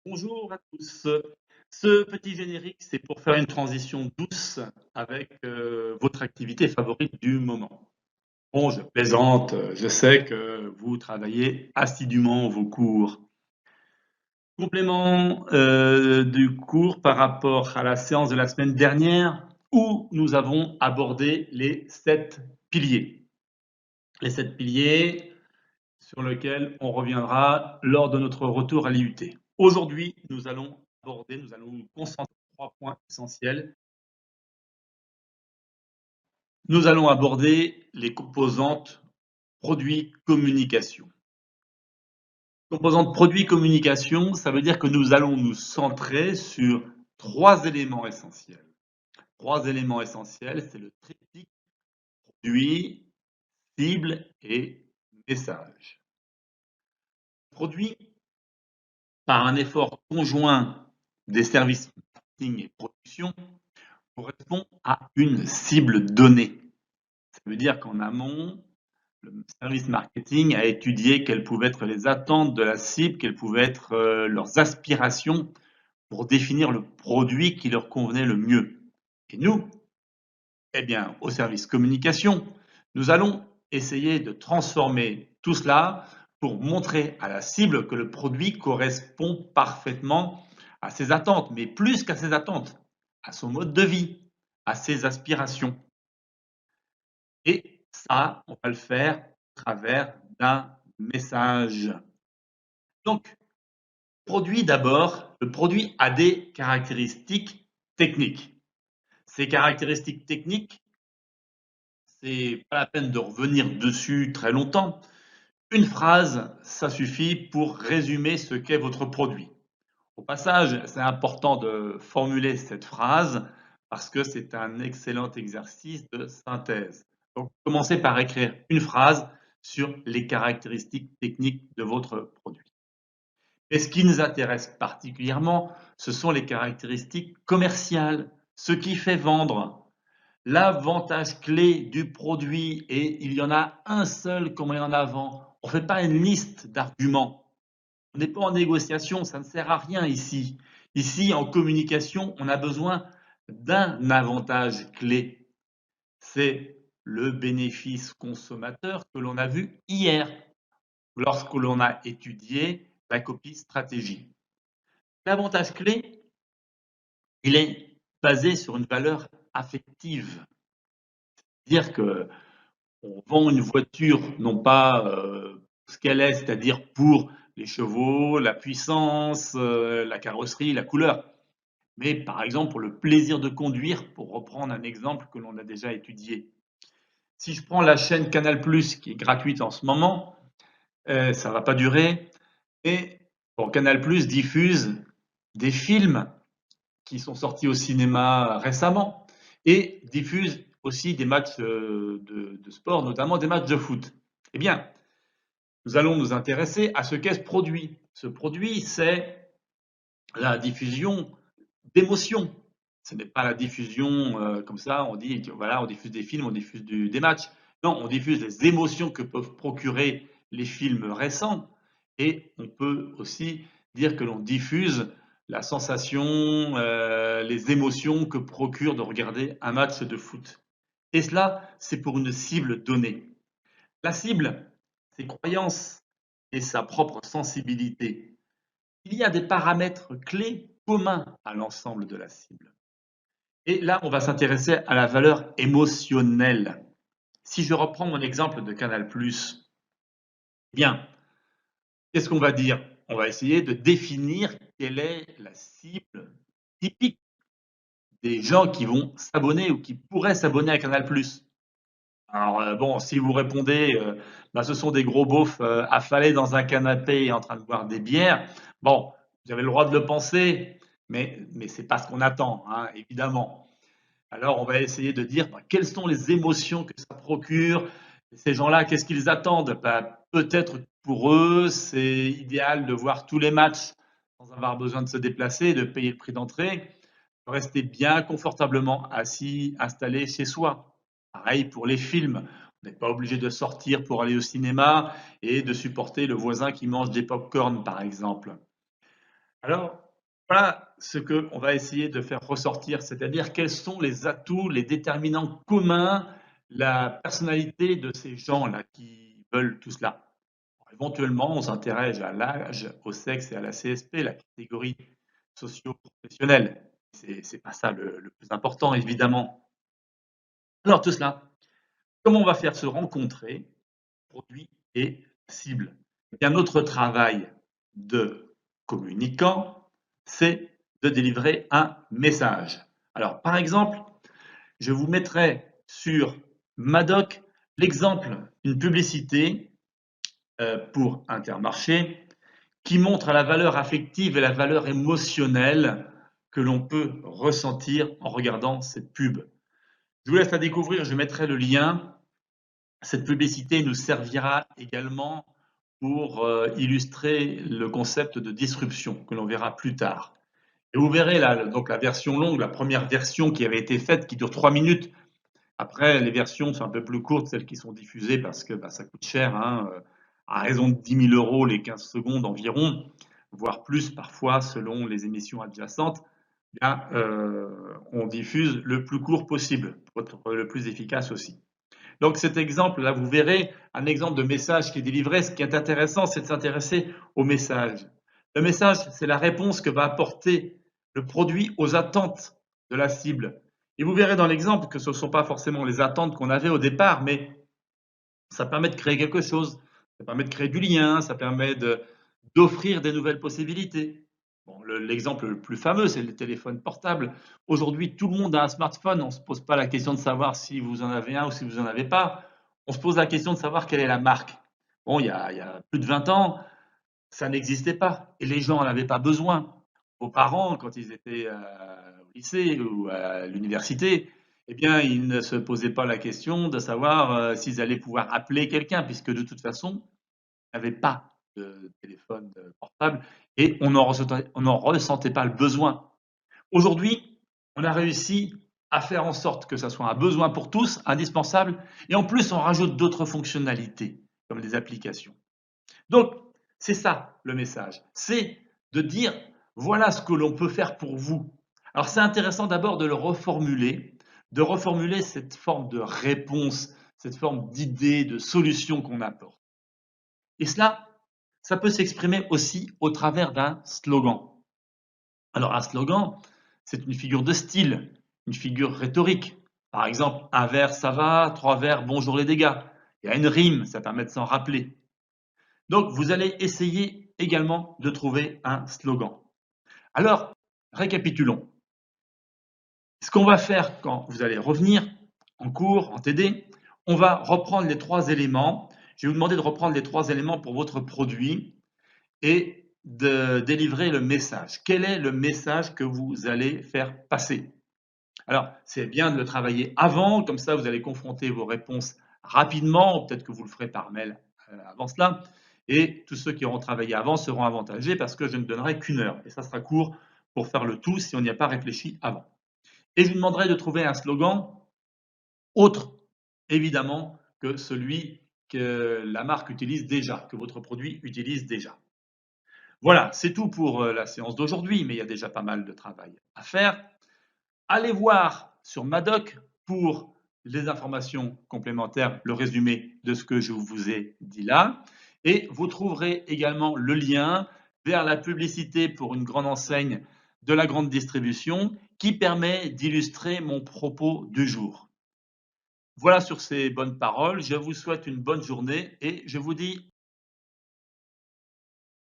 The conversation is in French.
Bonjour à tous. Ce petit générique, c'est pour faire une transition douce avec votre activité favorite du moment. Bon, je plaisante, je sais que vous travaillez assidûment vos cours. Complément du cours par rapport à la séance de la semaine dernière où nous avons abordé les 7 piliers. Les 7 piliers sur lesquels on reviendra lors de notre retour à l'IUT. Aujourd'hui, nous allons nous concentrer sur 3 points essentiels. Nous allons aborder les composantes produits communication. Composantes produits communication, ça veut dire que nous allons nous centrer sur 3 éléments essentiels. 3 éléments essentiels, c'est le triptyque produit, cible et message. Produit, par un effort conjoint des services marketing et production, correspond à une cible donnée. Ça veut dire qu'en amont, le service marketing a étudié quelles pouvaient être les attentes de la cible, quelles pouvaient être leurs aspirations pour définir le produit qui leur convenait le mieux. Et nous, eh bien, au service communication, nous allons essayer de transformer tout cela pour montrer à la cible que le produit correspond parfaitement à ses attentes, mais plus qu'à ses attentes, à son mode de vie, à ses aspirations. Et ça, on va le faire à travers d'un message. Donc, produit d'abord, le produit a des caractéristiques techniques. Ces caractéristiques techniques, c'est pas la peine de revenir dessus très longtemps. Une phrase, ça suffit pour résumer ce qu'est votre produit. Au passage, c'est important de formuler cette phrase parce que c'est un excellent exercice de synthèse. Donc, commencez par écrire une phrase sur les caractéristiques techniques de votre produit. Et ce qui nous intéresse particulièrement, ce sont les caractéristiques commerciales, ce qui fait vendre. L'avantage clé du produit, et il y en a un seul qu'on met en avant. On ne fait pas une liste d'arguments. On n'est pas en négociation, ça ne sert à rien ici. Ici, en communication, on a besoin d'un avantage clé. C'est le bénéfice consommateur que l'on a vu hier lorsque l'on a étudié la copie stratégie. L'avantage clé, il est basé sur une valeur affective. Dire que on vend une voiture non pas ce qu'elle est, c'est-à-dire pour les chevaux, la puissance, la carrosserie, la couleur, mais par exemple pour le plaisir de conduire, pour reprendre un exemple que l'on a déjà étudié. Si je prends la chaîne Canal+, qui est gratuite en ce moment, ça ne va pas durer, et bon, Canal+ diffuse des films qui sont sortis au cinéma récemment et diffusent aussi des matchs de sport, notamment des matchs de foot. Eh bien, nous allons nous intéresser à ce qu'est ce produit. Ce produit, c'est la diffusion d'émotions. Ce n'est pas la diffusion comme ça, on dit voilà, on diffuse des films, on diffuse des matchs. Non, on diffuse les émotions que peuvent procurer les films récents et on peut aussi dire que l'on diffuse la sensation, les émotions que procure de regarder un match de foot. Et cela, c'est pour une cible donnée. La cible, ses croyances et sa propre sensibilité. Il y a des paramètres clés communs à l'ensemble de la cible. Et là, on va s'intéresser à la valeur émotionnelle. Si je reprends mon exemple de Canal+, eh bien, qu'est-ce qu'on va dire? On va essayer de définir quelle est la cible typique des gens qui vont s'abonner ou qui pourraient s'abonner à Canal+. Alors bon, si vous répondez, bah, ce sont des gros beaufs affalés dans un canapé et en train de boire des bières, bon, vous avez le droit de le penser, mais c'est pas ce qu'on attend, hein, évidemment. Alors on va essayer de dire bah, quelles sont les émotions que ça procure. Ces gens-là, qu'est-ce qu'ils attendent? Bah, peut-être pour eux, c'est idéal de voir tous les matchs sans avoir besoin de se déplacer, de payer le prix d'entrée, de rester bien confortablement assis, installé chez soi. Pareil pour les films. On n'est pas obligé de sortir pour aller au cinéma et de supporter le voisin qui mange des pop-corn, par exemple. Alors, voilà ce qu'on va essayer de faire ressortir, c'est-à-dire quels sont les atouts, les déterminants communs, la personnalité de ces gens-là qui veulent tout cela. Éventuellement, on s'intéresse à l'âge, au sexe et à la CSP, la catégorie socio-professionnelle. C'est pas ça le plus important, évidemment. Alors, tout cela, comment on va faire se rencontrer produit et cible? Eh bien, notre travail de communicant, c'est de délivrer un message. Alors, par exemple, je vous mettrai sur Madoc l'exemple d'une publicité pour Intermarché qui montre la valeur affective et la valeur émotionnelle que l'on peut ressentir en regardant cette pub. Je vous laisse la découvrir, je mettrai le lien. Cette publicité nous servira également pour illustrer le concept de disruption que l'on verra plus tard. Et vous verrez là, donc la version longue, la première version qui avait été faite, qui dure 3 minutes. Après, les versions sont un peu plus courtes, celles qui sont diffusées, parce que ça coûte cher, hein, à raison de 10 000 euros les 15 secondes environ, voire plus parfois selon les émissions adjacentes. Bien, on diffuse le plus court possible pour être le plus efficace aussi. Donc cet exemple-là, vous verrez un exemple de message qui est délivré. Ce qui est intéressant, c'est de s'intéresser au message. Le message, c'est la réponse que va apporter le produit aux attentes de la cible. Et vous verrez dans l'exemple que ce ne sont pas forcément les attentes qu'on avait au départ, mais ça permet de créer quelque chose, ça permet de créer du lien, ça permet d'offrir des nouvelles possibilités. Bon, l'exemple le plus fameux, c'est le téléphone portable. Aujourd'hui, tout le monde a un smartphone. On ne se pose pas la question de savoir si vous en avez un ou si vous n'en avez pas. On se pose la question de savoir quelle est la marque. Bon, il y a plus de 20 ans, ça n'existait pas et les gens n'en avaient pas besoin. Vos parents, quand ils étaient au lycée ou à l'université, eh bien, ils ne se posaient pas la question de savoir s'ils allaient pouvoir appeler quelqu'un, puisque de toute façon, il n'y avait pas de téléphone portable et on n'en ressentait pas le besoin. Aujourd'hui, on a réussi à faire en sorte que ça soit un besoin pour tous, indispensable, et en plus, on rajoute d'autres fonctionnalités, comme des applications. Donc, c'est ça le message, c'est de dire voilà ce que l'on peut faire pour vous. Alors, c'est intéressant d'abord de le reformuler, de reformuler cette forme de réponse, cette forme d'idée, de solution qu'on apporte. Et cela, ça peut s'exprimer aussi au travers d'un slogan. Alors, un slogan, c'est une figure de style, une figure rhétorique. Par exemple, un vers, ça va, 3 vers, bonjour les dégâts. Il y a une rime, ça permet de s'en rappeler. Donc, vous allez essayer également de trouver un slogan. Alors, récapitulons. Ce qu'on va faire quand vous allez revenir en cours, en TD, on va reprendre les 3 éléments. Je vais vous demander de reprendre les 3 éléments pour votre produit et de délivrer le message. Quel est le message que vous allez faire passer? Alors, c'est bien de le travailler avant, comme ça vous allez confronter vos réponses rapidement, peut-être que vous le ferez par mail avant cela, et tous ceux qui auront travaillé avant seront avantagés parce que je ne donnerai qu'1 heure, et ça sera court pour faire le tout si on n'y a pas réfléchi avant. Et je vous demanderai de trouver un slogan autre, évidemment, que celui que la marque utilise déjà, que votre produit utilise déjà. Voilà, c'est tout pour la séance d'aujourd'hui, mais il y a déjà pas mal de travail à faire. Allez voir sur Madoc pour les informations complémentaires, le résumé de ce que je vous ai dit là. Et vous trouverez également le lien vers la publicité pour une grande enseigne de la grande distribution qui permet d'illustrer mon propos du jour. Voilà sur ces bonnes paroles, je vous souhaite une bonne journée et je vous dis